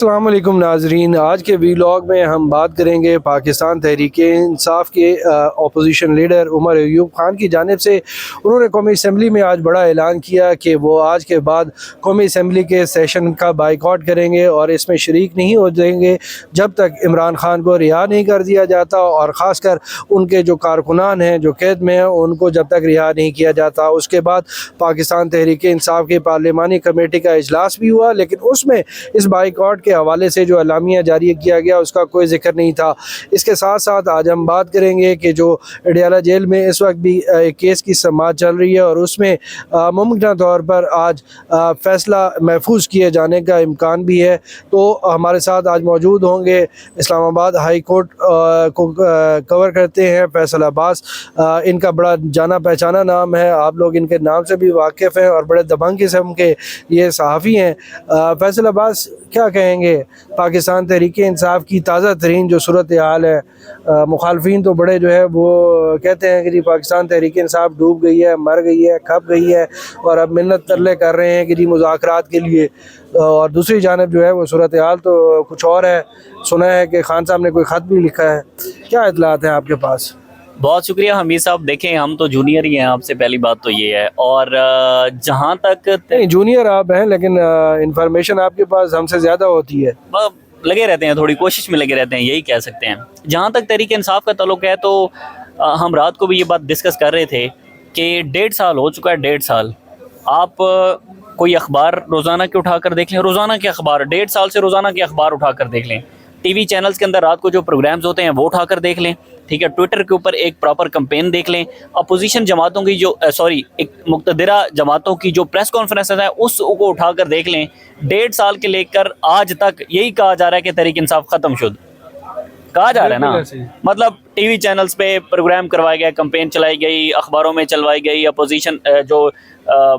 السلام علیکم ناظرین، آج کے ویلاگ میں ہم بات کریں گے پاکستان تحریک انصاف کے اپوزیشن لیڈر عمر ایوب خان کی جانب سے۔ انہوں نے قومی اسمبلی میں آج بڑا اعلان کیا کہ وہ آج کے بعد قومی اسمبلی کے سیشن کا بائیکاٹ کریں گے اور اس میں شریک نہیں ہو جائیں گے جب تک عمران خان کو رہا نہیں کر دیا جاتا، اور خاص کر ان کے جو کارکنان ہیں جو قید میں ہیں ان کو جب تک رہا نہیں کیا جاتا۔ اس کے بعد پاکستان تحریک انصاف کی پارلیمانی کمیٹی کا اجلاس بھی ہوا، لیکن اس میں اس بائیکاٹ کے حوالے سے جو اعلامیہ جاری کیا گیا اس کا کوئی ذکر نہیں تھا۔ اس کے ساتھ ساتھ آج ہم بات کریں گے کہ جو اڈیالہ جیل میں اس وقت بھی ایک کیس کی سماعت چل رہی ہے اور اس میں ممکنہ طور پر آج فیصلہ محفوظ کیے جانے کا امکان بھی ہے۔ تو ہمارے ساتھ آج موجود ہوں گے اسلام آباد ہائی کورٹ کو کور کرتے ہیں فیصل عباس۔ ان کا بڑا جانا پہچانا نام ہے، آپ لوگ ان کے نام سے بھی واقف ہیں اور بڑے دبنگ قسم کے یہ صحافی ہیں۔ فیصل عباس، کیا کہیں گے پاکستان تحریک انصاف کی تازہ ترین جو صورتحال ہے؟ مخالفین تو بڑے جو ہے وہ کہتے ہیں کہ جی پاکستان تحریک انصاف ڈوب گئی ہے، مر گئی ہے، کھپ گئی ہے، اور اب منت ترلے کر رہے ہیں کہ جی مذاکرات کے لیے، اور دوسری جانب جو ہے وہ صورتحال تو کچھ اور ہے۔ سنا ہے کہ خان صاحب نے کوئی خط بھی لکھا ہے، کیا اطلاعات ہیں آپ کے پاس؟ بہت شکریہ حمید صاحب۔ دیکھیں، ہم تو جونیئر ہی ہیں آپ سے، پہلی بات تو یہ ہے، اور جہاں تک نہیں، جونیئر آپ ہیں لیکن انفارمیشن آپ کے پاس ہم سے زیادہ ہوتی ہے۔ لگے رہتے ہیں، تھوڑی کوشش میں لگے رہتے ہیں، یہی کہہ سکتے ہیں۔ جہاں تک تحریک انصاف کا تعلق ہے تو ہم رات کو بھی یہ بات ڈسکس کر رہے تھے کہ 1.5 سال ہو چکا ہے۔ 1.5 سال آپ کوئی اخبار روزانہ کے اٹھا کر دیکھ لیں، روزانہ کے اخبار 1.5 سال سے روزانہ کے اخبار اٹھا کر دیکھ لیں، ٹی وی چینلز کے اندر رات کو جو پروگرامز ہوتے ہیں وہ اٹھا کر دیکھ لیں، ٹھیک ہے، ٹویٹر کے اوپر ایک پراپر کمپین دیکھ لیں، اپوزیشن جماعتوں کی جو ایک مقتدرہ جماعتوں کی جو پریس کانفرنسز ہیں اس کو اٹھا کر دیکھ لیں۔ 1.5 سال کے لے کر آج تک یہی کہا جا رہا ہے کہ تحریک انصاف ختم شد، کہا جا رہا ہے نا، مطلب ٹی وی چینلز پہ پروگرام کروائے گئے، کمپین چلائی گئی، اخباروں میں چلوائی گئی، اپوزیشن جو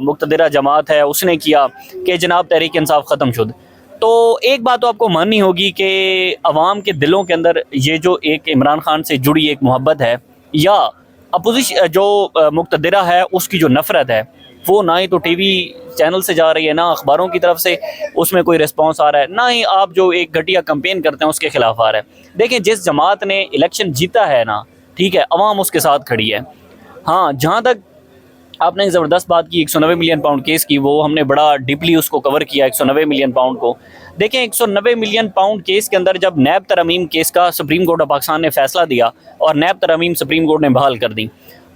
مقتدرہ جماعت ہے اس نے کیا کہ جناب تحریک انصاف ختم شد۔ تو ایک بات تو آپ کو ماننی ہوگی کہ عوام کے دلوں کے اندر یہ جو ایک عمران خان سے جڑی ایک محبت ہے، یا اپوزیشن جو مقتدرہ ہے اس کی جو نفرت ہے، وہ نہ ہی تو ٹی وی چینل سے جا رہی ہے، نہ اخباروں کی طرف سے اس میں کوئی رسپانس آ رہا ہے، نہ ہی آپ جو ایک گھٹیا کمپین کرتے ہیں اس کے خلاف آ رہا ہے۔ دیکھیں، جس جماعت نے الیکشن جیتا ہے نا، ٹھیک ہے، عوام اس کے ساتھ کھڑی ہے۔ ہاں، جہاں تک آپ نے زبردست بات کی 190 ملین پاؤنڈ کیس کی، وہ ہم نے بڑا ڈیپلی اس کو کور کیا 190 ملین پاؤنڈ کو۔ دیکھیں، 190 ملین پاؤنڈ کیس کے اندر جب نیب ترمیم کیس کا سپریم کورٹ آف پاکستان نے فیصلہ دیا اور نیب ترمیم سپریم کورٹ نے بحال کر دی،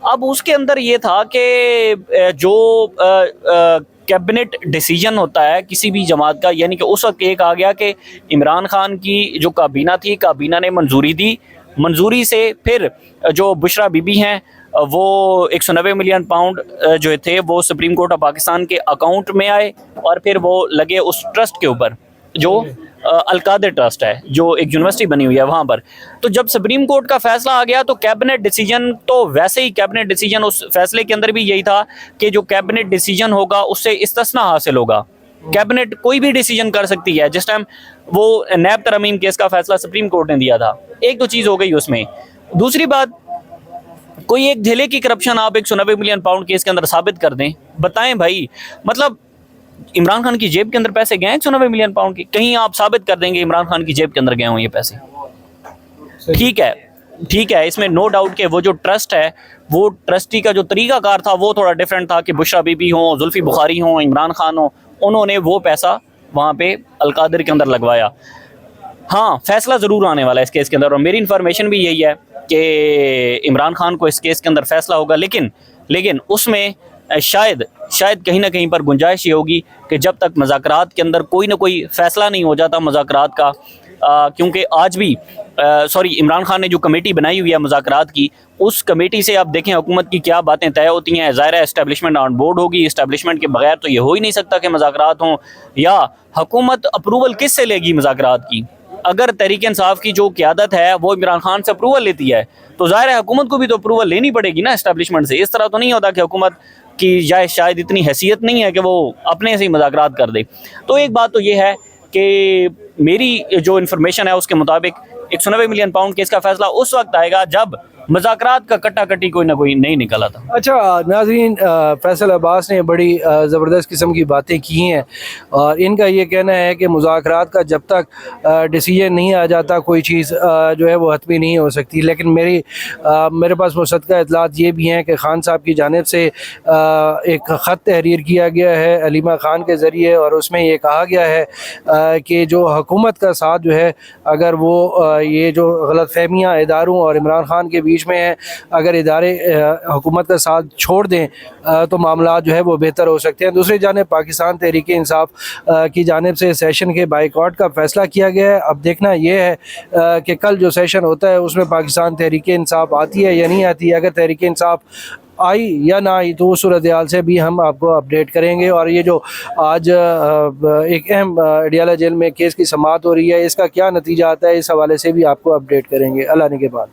اب اس کے اندر یہ تھا کہ جو کیبنٹ ڈیسیجن ہوتا ہے کسی بھی جماعت کا، یعنی کہ اس وقت ایک آ گیا کہ عمران خان کی جو کابینہ تھی، کابینہ نے منظوری دی، منظوری سے پھر جو بشرا بی بی ہیں وہ 190 ملین پاؤنڈ جو تھے وہ سپریم کورٹ آف پاکستان کے اکاؤنٹ میں آئے، اور پھر وہ لگے اس ٹرسٹ کے اوپر جو القادر ٹرسٹ ہے، جو ایک یونیورسٹی بنی ہوئی ہے وہاں پر۔ تو جب سپریم کورٹ کا فیصلہ آ گیا تو کیبنٹ ڈیسیجن تو ویسے ہی کیبنٹ ڈیسیجن، اس فیصلے کے اندر بھی یہی تھا کہ جو کیبنٹ ڈیسیجن ہوگا اس سے استثناء حاصل ہوگا، کیبنٹ کوئی بھی ڈیسیجن کر سکتی ہے۔ جس ٹائم وہ نیب ترمیم کیس کا فیصلہ سپریم کورٹ نے دیا تھا، ایک تو چیز ہو گئی اس میں۔ دوسری بات، کوئی ایک ڈھیلے کی کرپشن آپ 190 ملین پاؤنڈ کیس کے اندر ثابت کر دیں، بتائیں بھائی، مطلب عمران خان کی جیب کے اندر پیسے گئے ہیں 190 ملین پاؤنڈ کے، کہیں آپ ثابت کر دیں گے عمران خان کی جیب کے اندر گئے ہوں یہ پیسے؟ ٹھیک ہے، اس میں نو ڈاؤٹ کہ وہ جو ٹرسٹ ہے، وہ ٹرسٹی کا جو طریقہ کار تھا وہ تھوڑا ڈیفرنٹ تھا، کہ بشرا بی بی ہوں، زلفی بخاری ہوں، عمران خان ہوں، انہوں نے وہ پیسہ وہاں پہ القادر کے اندر لگوایا۔ ہاں، فیصلہ ضرور آنے والا ہے اس کیس کے اندر، اور میری انفارمیشن بھی یہی ہے کہ عمران خان کو اس کیس کے اندر فیصلہ ہوگا، لیکن اس میں شاید کہیں نہ کہیں پر گنجائش یہ ہوگی کہ جب تک مذاکرات کے اندر کوئی نہ کوئی فیصلہ نہیں ہو جاتا مذاکرات کا، کیونکہ آج بھی عمران خان نے جو کمیٹی بنائی ہوئی ہے مذاکرات کی، اس کمیٹی سے آپ دیکھیں حکومت کی کیا باتیں طے ہوتی ہیں۔ ظاہر ہے اسٹیبلشمنٹ آن بورڈ ہوگی، اسٹیبلشمنٹ کے بغیر تو یہ ہو ہی نہیں سکتا کہ مذاکرات ہوں، یا حکومت اپروول کس سے لے گی مذاکرات کی؟ اگر تحریک انصاف کی جو قیادت ہے وہ عمران خان سے اپروول لیتی ہے تو ظاہر ہے حکومت کو بھی تو اپروول لینی پڑے گی نا اسٹیبلشمنٹ سے۔ اس طرح تو نہیں ہوتا کہ حکومت کی شاید اتنی حیثیت نہیں ہے کہ وہ اپنے سے ہی مذاکرات کر دے۔ تو ایک بات تو یہ ہے کہ میری جو انفارمیشن ہے اس کے مطابق 190 ملین پاؤنڈ کیس کا فیصلہ اس وقت آئے گا جب مذاکرات کا کٹا کٹی کوئی نہ کوئی نہیں نکلا تھا۔ اچھا ناظرین، فیصل عباس نے بڑی زبردست قسم کی باتیں کی ہیں، اور ان کا یہ کہنا ہے کہ مذاکرات کا جب تک ڈیسیجن نہیں آ جاتا کوئی چیز جو ہے وہ حتمی نہیں ہو سکتی، لیکن میرے پاس مصدقہ اطلاعات یہ بھی ہیں کہ خان صاحب کی جانب سے ایک خط تحریر کیا گیا ہے علیمہ خان کے ذریعے، اور اس میں یہ کہا گیا ہے کہ جو حکومت کا ساتھ جو ہے، اگر وہ یہ جو غلط فہمیاں اداروں اور عمران خان کے بیچ میں ہیں، اگر ادارے حکومت کا ساتھ چھوڑ دیں تو معاملات جو ہے وہ بہتر ہو سکتے ہیں۔ دوسری جانب پاکستان تحریک انصاف کی جانب سے سیشن کے بائیکاٹ کا فیصلہ کیا گیا ہے۔ اب دیکھنا یہ ہے کہ کل جو سیشن ہوتا ہے اس میں پاکستان تحریک انصاف آتی ہے یا نہیں آتی۔ اگر تحریک انصاف آئی یا نہ آئی تو اس صورتحال سے بھی ہم آپ کو اپڈیٹ کریں گے، اور یہ جو آج ایک اہم اڈیالہ جیل میں کیس کی سماعت ہو رہی ہے، اس کا کیا نتیجہ آتا ہے اس حوالے سے بھی آپ کو اپڈیٹ کریں گے۔ اللہ نے کے بعد